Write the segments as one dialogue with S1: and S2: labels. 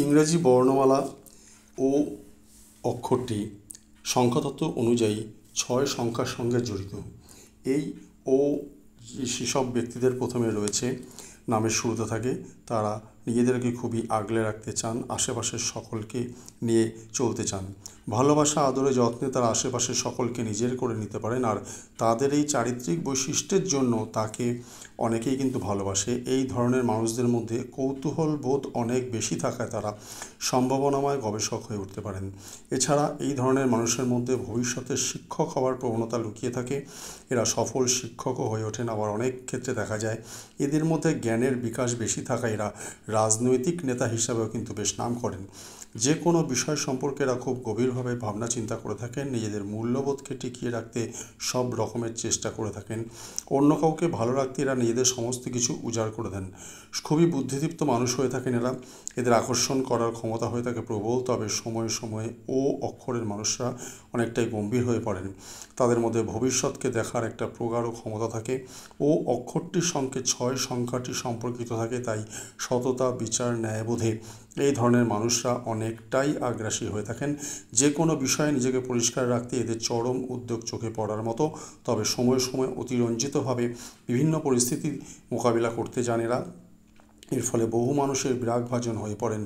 S1: ইংরেজি বর্ণমালা ও অক্ষরটি সংখ্যাতত্ত্ব অনুযায়ী 6 সংখ্যার সঙ্গে জড়িত। এই ও সেসব ব্যক্তিদের প্রথমে রয়েছে, নামের শুরুতে থাকে, তারা নিজেদেরকে খুবই আগলে রাখতে চান, আশেপাশের সকলকে নিয়ে চলতে চান। ভালোবাসা, আদরে, যত্নে তারা আশেপাশের সকলকে নিজের করে নিতে পারেন। আর তাদের এই চারিত্রিক বৈশিষ্ট্যের জন্য তাকে অনেকেই কিন্তু ভালোবাসে। এই ধরনের মানুষদের মধ্যে কৌতূহল বোধ অনেক বেশি থাকায় তারা সম্ভাবনাময় গবেষক হয়ে উঠতে পারেন। এছাড়া এই ধরনের মানুষের মধ্যে ভবিষ্যতে শিক্ষক হওয়ার প্রবণতা লুকিয়ে থাকে। এরা সফল শিক্ষকও হয়ে ওঠেন। আবার অনেক ক্ষেত্রে দেখা যায় এদের মধ্যে জ্ঞানের বিকাশ বেশি থাকায় এরা রাজনৈতিক নেতা হিসাবেও কিন্তু বেশ নাম করেন। যে কোনো বিষয় সম্পর্কে এরা খুব গভীরভাবে ভাবনা চিন্তা করে থাকেন, নিজেদের মূল্যবোধকে টিকিয়ে রাখতে সব রকমের চেষ্টা করে থাকেন। অন্য কাউকে ভালো রাখতে এরা নিজেদের সমস্ত কিছু উজাড় করে দেন। খুবই বুদ্ধিদীপ্ত মানুষ হয়ে থাকেন এরা। এদের আকর্ষণ করার ক্ষমতা হয়ে থাকে প্রবল। তবে সময়ে সময়ে ও অক্ষরের মানুষরা অনেকটাই গম্ভীর হয়ে পড়েন। তাদের মধ্যে ভবিষ্যৎকে দেখার একটা প্রগাঢ় ক্ষমতা থাকে। ও অক্ষরটির সঙ্গে 6 সংখ্যাটি সম্পর্কিত থাকে। তাই সততা, বিচার, ন্যায়বোধে এই ধরনের মানুষরা অনেকটাই আগ্রাসী হয়ে থাকেন। যে কোনো বিষয়ে নিজেকে পরিষ্কার রাখতে এদের চরম উদ্যোগ চোখে পড়ার মতো। তবে সময়ে সময়ে অতিরঞ্জিতভাবে বিভিন্ন পরিস্থিতির মোকাবিলা করতে জান এরা। এর ফলে বহু মানুষের বিরাগভাজন হয়ে পড়েন।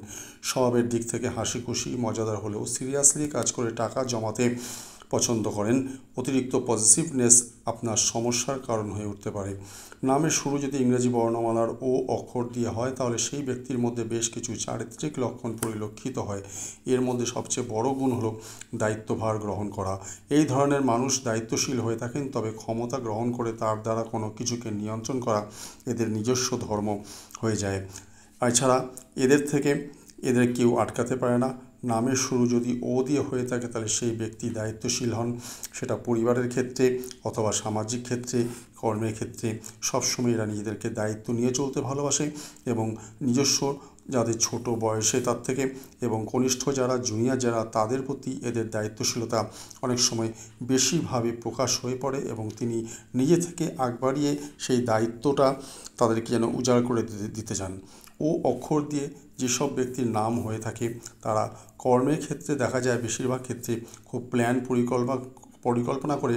S1: স্বভাবের দিক থেকে হাসি খুশি, মজাদার হলেও সিরিয়াসলি কাজ করে টাকা জমাতে পছন্দ করেন। অতিরিক্ত পজিটিভনেস আপনার সমস্যার কারণ হয়ে উঠতে পারে। নামের শুরু যদি ইংরেজি বর্ণমালার ও অক্ষর দিয়ে হয় তাহলে সেই ব্যক্তির মধ্যে বেশ কিছু চারিত্রিক লক্ষণ পরিলক্ষিত হয়। এর মধ্যে সবচেয়ে বড় গুণ হলো দায়িত্বভার গ্রহণ করা। এই ধরনের মানুষ দায়িত্বশীল হয়ে থাকেন, তবে ক্ষমতা গ্রহণ করে তার দ্বারা কোনো কিছুকে নিয়ন্ত্রণ করা এদের নিজস্ব ধর্ম হয়ে যায়। এছাড়া এদের কেউ আটকাতে পারে না। নামের শুরু যদি ও দিয়ে হয়ে থাকে তাহলে সেই ব্যক্তি দায়িত্বশীল হন, সেটা পরিবারের ক্ষেত্রে অথবা সামাজিক ক্ষেত্রে, কর্মের ক্ষেত্রে। সবসময় এরা নিজেদেরকে দায়িত্ব নিয়ে চলতে ভালোবাসে এবং নিজস্ব যাদের ছোট বয়সে তার থেকে এবং কনিষ্ঠ যারা, জুনিয়র যারা, তাদের প্রতি এদের দায়িত্বশীলতা অনেক সময় বেশিভাবে প্রকাশ হয়ে পড়ে এবং তিনি নিজে থেকে আগ বাড়িয়ে সেই দায়িত্বটা তাদেরকে যেন উজাড় করে দিতে চান। ও অক্ষর দিয়ে যেসব ব্যক্তির নাম হয়ে থাকে তারা কর্মের ক্ষেত্রে দেখা যায় বেশিরভাগ ক্ষেত্রে খুব প্ল্যান পরিকল্পনা করে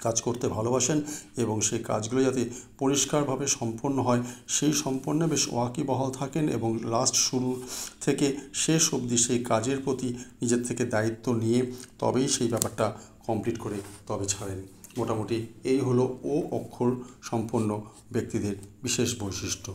S1: কাজ করতে ভালোবাসেন এবং সেই কাজগুলো যাতে পরিষ্কারভাবে সম্পন্ন হয় সেই সম্পন্নে বেশ ওয়াকিবহাল থাকেন এবং লাস্ট শুরু থেকে শেষ অবধি সেই কাজের প্রতি নিজের থেকে দায়িত্ব নিয়ে তবেই সেই ব্যাপারটা কমপ্লিট করে তবে ছাড়েন। মোটামুটি এই হলো ও অক্ষর সম্পন্ন ব্যক্তিদের বিশেষ বৈশিষ্ট্য।